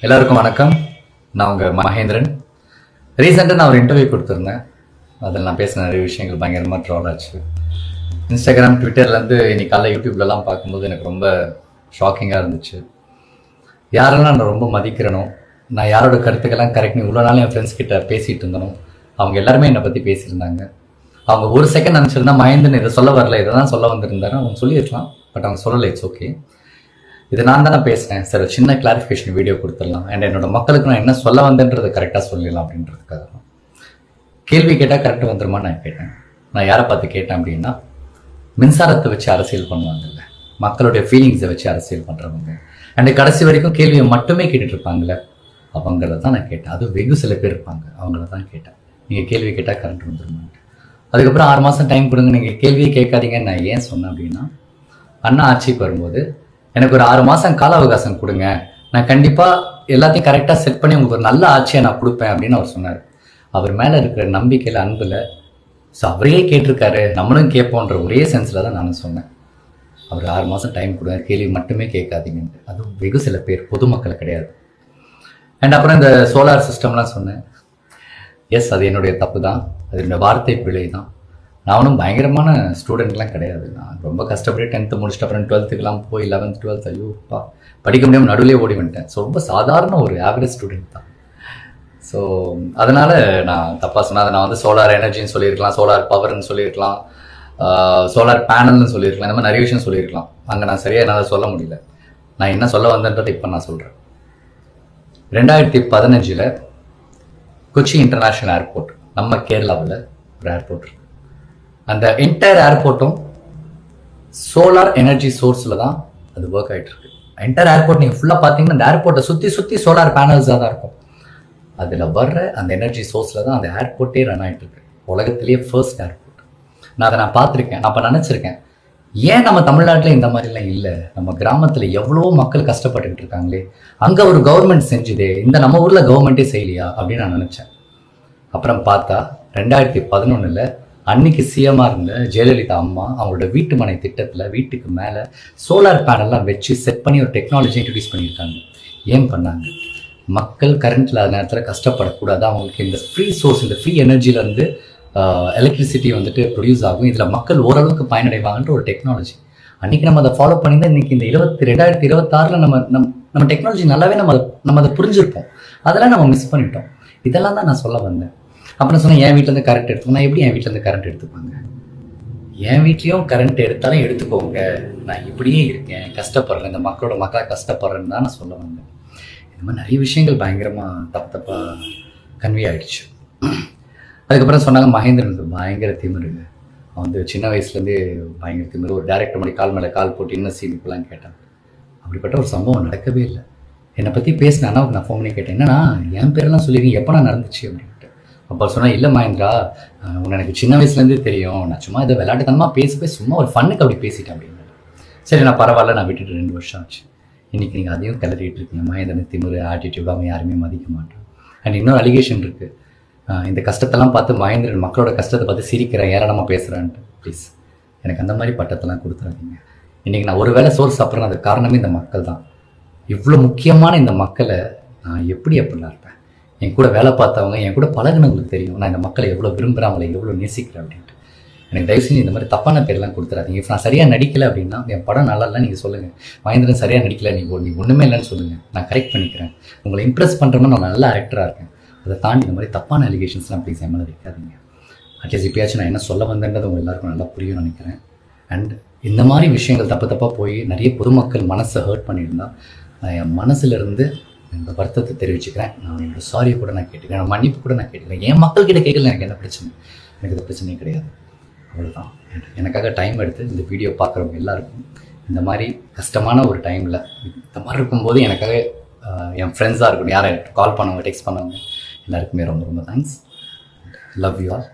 எல்லாருக்கும் வணக்கம். நான் உங்கள் மகேந்திரன். ரீசெண்டாக நான் ஒரு இன்டர்வியூ கொடுத்துருந்தேன். அதில் நான் பேசின நிறைய விஷயங்கள் பயங்கரமாக ட்ரால் ஆச்சு. இன்ஸ்டாகிராம், ட்விட்டர்லேருந்து இன்னைக்கு காலைல யூடியூப்லலாம் பார்க்கும்போது எனக்கு ரொம்ப ஷாக்கிங்காக இருந்துச்சு. யாரெல்லாம் நான் ரொம்ப மதிக்கிறனோ, நான் யாரோட கருத்துக்கெல்லாம் கரெக்ட்னு இவ்வளோ நாள் என் ஃப்ரெண்ட்ஸ் கிட்ட பேசிகிட்டு இருந்தனோ, அவங்க எல்லாருமே என்னை பற்றி பேசியிருந்தாங்க. அவங்க ஒரு செகண்ட் நினச்சிருந்தா மகேந்திரன் இதை சொல்ல வரல, இதை தான் சொல்ல வந்திருந்தாரு அவங்க சொல்லியிருக்கலாம். பட் அவங்க சொல்லலை. It's okay. இது நான் தானே பேசினேன் சார், சின்ன கிளாரிஃபிகேஷன் வீடியோ கொடுத்துடலாம். அண்ட் என்னோட மக்களுக்கு நான் என்ன சொல்ல வந்தேன்றதை கரெக்டாக சொல்லிடலாம் அப்படின்றதுக்காக தான். கேள்வி கேட்டால் கரெக்டாக வந்துருமா நான் கேட்டேன். நான் யாரை பார்த்து கேட்டேன் அப்படின்னா, மின்சாரத்தை வச்சு அரசியல் பண்ணுவாங்கல்ல, மக்களுடைய ஃபீலிங்ஸை வச்சு அரசியல் பண்ணுறவங்க, அண்ட் கடைசி வரைக்கும் கேள்வியை மட்டுமே கேட்டுட்டு இருப்பாங்கல்ல, அவங்கள தான் நான் கேட்டேன். அது வெகு சில பேர் இருப்பாங்க, அவங்கள தான் கேட்டேன். நீங்கள் கேள்வி கேட்டால் கரண்ட் வந்துருமான்ட்டு. அதுக்கப்புறம் 6 மாதம் டைம் கொடுங்க, நீங்கள் கேள்வியே கேட்காதீங்கன்னு நான் ஏன் சொன்னேன் அப்படின்னா, அண்ணா ஆட்சிக்கு வரும்போது எனக்கு ஒரு 6 மாதம் கால அவகாசம் கொடுங்க, நான் கண்டிப்பாக எல்லாத்தையும் கரெக்டாக செட் பண்ணி உங்களுக்கு ஒரு நல்ல ஆட்சியை நான் கொடுப்பேன் அப்படின்னு அவர் சொன்னார். அவர் மேலே இருக்கிற நம்பிக்கையில், அன்பில், ஸோ அவரே கேட்டிருக்காரு, நம்மளும் கேட்போன்ற ஒரே சென்ஸில் தான் நானும் சொன்னேன். அவர் 6 மாதம் டைம் கொடுங்க, கேள்வி மட்டுமே கேட்காதீங்கன்ட்டு. அதுவும் வெகு சில பேர், பொதுமக்கள் கிடையாது. அண்ட் அப்புறம் இந்த சோலார் சிஸ்டம்லாம் சொன்னேன். எஸ், அது என்னுடைய தப்பு தான், அது என்னோடய வார்த்தை பிழை தான். நானும் பயங்கரமான ஸ்டூடெண்ட்லாம் கிடையாது. நான் ரொம்ப கஷ்டப்பட்டு 10th முடிச்சுட்டு அப்புறம் 12th போய் 11th 12th ஐயோப்பா படிக்க முடியாமல் நடுவிலே ஓடி வந்துட்டேன். ஸோ ரொம்ப சாதாரண ஒரு ஆவரேஜ் ஸ்டூடெண்ட் தான். ஸோ அதனால் நான் தப்பாக சொன்னேன். அதை நான் வந்து சோலார் எனர்ஜின்னு சொல்லியிருக்கலாம், சோலார் பவர்னு சொல்லியிருக்கலாம், சோலார் பேனல்னு சொல்லியிருக்கலாம், இந்த மாதிரி நிறைய விஷயம் சொல்லியிருக்கலாம். அங்கே நான் சரியாக என்னால் சொல்ல முடியல. நான் என்ன சொல்ல வந்தேன்றதை இப்போ நான் சொல்கிறேன். 2015 கொச்சி இன்டர்நேஷ்னல் ஏர்போர்ட், நம்ம கேரளாவில் ஒரு ஏர்போர்ட் இருக்குது. அந்த என்டையர் ஏர்போர்ட்டும் சோலார் எனர்ஜி சோர்ஸில் தான் அது ஒர்க் ஆகிட்டு இருக்கு. என்டையர் ஏர்போர்ட் நீங்கள் ஃபுல்லாக பார்த்தீங்கன்னா அந்த ஏர்போர்ட்டை சுற்றி சோலார் பேனல்ஸாக தான் இருக்கும். அதில் வர்ற அந்த எனர்ஜி சோர்ஸில் தான் அந்த ஏர்போர்ட்டே ரன் ஆகிட்டு இருக்கு. உலகத்திலேயே ஃபர்ஸ்ட் ஏர்போர்ட். நான் அதை பார்த்துருக்கேன். நான் இப்போ நினச்சிருக்கேன், ஏன் நம்ம தமிழ்நாட்டில் இந்த மாதிரிலாம் இல்லை, நம்ம கிராமத்தில் எவ்வளோ மக்கள் கஷ்டப்பட்டுக்கிட்டு இருக்காங்களே, அங்கே ஒரு கவர்மெண்ட் செஞ்சுதே, இந்த நம்ம ஊரில் கவர்மெண்ட்டே செய்யலையா அப்படின்னு நான் நினச்சேன். அப்புறம் பார்த்தா 2011 அன்னைக்கு சிஎம்மாக இருந்த ஜெயலலிதா அம்மா அவங்களோட வீட்டு மனை திட்டத்தில் வீட்டுக்கு மேலே சோலார் பேனல்லாம் வச்சு செட் பண்ணி ஒரு டெக்னாலஜி இன்ட்ரடியூஸ் பண்ணியிருக்காங்க. ஏன் பண்ணாங்க? மக்கள் கரண்ட் இல்லாத நேரத்தில் கஷ்டப்படக்கூடாது, அவங்களுக்கு இந்த ஃப்ரீ சோர்ஸ், இந்த ஃப்ரீ எனர்ஜியிலேருந்து எலக்ட்ரிசிட்டி வந்துட்டு ப்ரொடியூஸ் ஆகும், இதில் மக்கள் ஓரளவுக்கு பயனடைவாங்கன்ற ஒரு டெக்னாலஜி. அன்றைக்கி நம்ம அதை ஃபாலோ பண்ணி தான் இன்றைக்கி இந்த 2026 நம்ம டெக்னாலஜி நல்லாவே நம்ம அதை புரிஞ்சிருப்போம். அதெல்லாம் நம்ம மிஸ் பண்ணிட்டோம். இதெல்லாம் தான் நான் சொல்ல வந்தேன். அப்புறம் சொன்னேன், என் வீட்டிலேருந்து கரண்ட் எடுத்துக்கோங்க. நான் எப்படி என் வீட்டிலேருந்து கரண்ட் எடுத்துப்பாங்க? என் வீட்லேயும் கரண்ட் எடுத்தாலும் எடுத்துக்கோங்க, நான் இப்படியே இருக்கேன், கஷ்டப்படுறேன், இந்த மக்களாக கஷ்டப்படுறேன்னு தான் நான் சொல்ல வந்தேன். இந்த மாதிரி நிறைய விஷயங்கள் பயங்கரமாக தப்பாக கன்வே ஆகிடுச்சு. அதுக்கப்புறம் சொன்னாங்க, மகேந்திரனுக்கு பயங்கர திமிருங்க, அவன் வந்து சின்ன வயசுலேருந்தே பயங்கர திமிரு, ஒரு டேரக்டர் மாதிரி கால் மேலே கால் போட்டு இன்னும் சீனிப்பெல்லாம் கேட்டான். அப்படிப்பட்ட ஒரு சம்பவம் நடக்கவே இல்லை. என்னை பற்றி பேசின அண்ணாவுக்கு நான் ஃபோன் பண்ணி கேட்டேன், என்னன்னா என் பேரெல்லாம் சொல்லிடுங்க, எப்போ நான் நடந்துச்சு அப்படின்ட்டு. அப்போ சொன்னால், இல்லை மகேந்திரா, உன்னை எனக்கு சின்ன வயசுலேருந்தே தெரியும், நான் சும்மா இதை விளையாட்டுத்தனமாக பேசி சும்மா ஒரு ஃபன்னுக்கு அப்படி பேசிட்டேன் அப்படின்னு. சரி, நான் பரவாயில்ல, நான் விட்டுட்டு 2 வருஷம் ஆச்சு. இன்றைக்கி நீங்கள் அதையும் கிளறிட்டு இருக்கீங்க, மகேந்திரன் திமிரு, ஆட்டிடியூட், அவன் யாருமே மதிக்க மாட்டான். அண்ட் இன்னொரு அலிகேஷன் இருக்குது, இந்த கஷ்டத்தெல்லாம் பார்த்து மகேந்திரன் மக்களோட கஷ்டத்தை பார்த்து சிரிக்கிறேன், ஏராளமாக பேசுகிறான்ட்டு. ப்ளீஸ் எனக்கு அந்த மாதிரி பட்டத்தெல்லாம் கொடுத்துறாதீங்க. இன்றைக்கி நான் ஒரு வேளை சோறு சாப்பிட்றேன், அது காரணமே இந்த மக்கள் தான். இவ்வளோ முக்கியமான இந்த மக்களை நான் எப்படிலாம் இருப்பேன்? என் கூட வேலை பார்த்தவங்க, என் கூட பழகினவங்களுக்கு தெரியும் நான் இந்த மக்களை எவ்வளோ விரும்புகிறேன், அவங்களை எவ்வளோ நேசிக்கிறேன் அப்படின்ட்டு. எனக்கு தயவு செஞ்சு இந்த மாதிரி தப்பான பேர்லாம் கொடுத்துறாதீங்க. இப்போ நான் சரியாக நடிக்கலை அப்படின்னா, என் படம் நல்லா இல்லை நீங்கள் சொல்லுங்கள், மகேந்திரன் சரியாக நடிக்கலை, நீ ஒன்றுமே இல்லைன்னு சொல்லுங்கள், நான் கரெக்ட் பண்ணிக்கிறேன். உங்களை இம்ப்ரெஸ் பண்ணுறோம்னா நான் நல்ல ஆக்டராக இருக்கேன். அதை தாண்டி இந்த மாதிரி தப்பான அலிகேஷன்ஸ்லாம் ப்ளீஸ் என் மேலே வைக்காதீங்க. அட்லீஸ்ட் இப்போயாச்சும் நான் என்ன சொல்ல வந்தேன்றது உங்கள் எல்லாருக்கும் நல்லா புரியும்னு நினைக்கிறேன். அண்ட் இந்த மாதிரி விஷயங்கள் தப்பாக போய் நிறைய பொதுமக்கள் மனசை ஹர்ட் பண்ணியிருந்தால் நான் என் மனசுலேருந்து இந்த வருத்தத்தை தெரிவிச்சுக்கிறேன். நான் என்னோட சாரியை கூட நான் கேட்டுக்கிறேன், மன்னிப்பு கூட நான் கேட்டுக்கிறேன். என் மக்கள்கிட்ட கேட்கல, எனக்கு என்ன பிரச்சனை? எனக்கு இது பிரச்சனையே கிடையாது. அவ்வளோதான். எனக்காக டைம் எடுத்து இந்த வீடியோ பார்க்குறவங்க எல்லாருக்கும், இந்த மாதிரி கஷ்டமான ஒரு டைமில் இந்த மாதிரி இருக்கும்போது எனக்காக என் ஃப்ரெண்ட்ஸாக இருக்கட்டும், யாரை கால் பண்ணவங்க, டெக்ஸ்ட் பண்ணவங்க எல்லாருக்குமே ரொம்ப ரொம்ப தேங்க்ஸ். Love you all.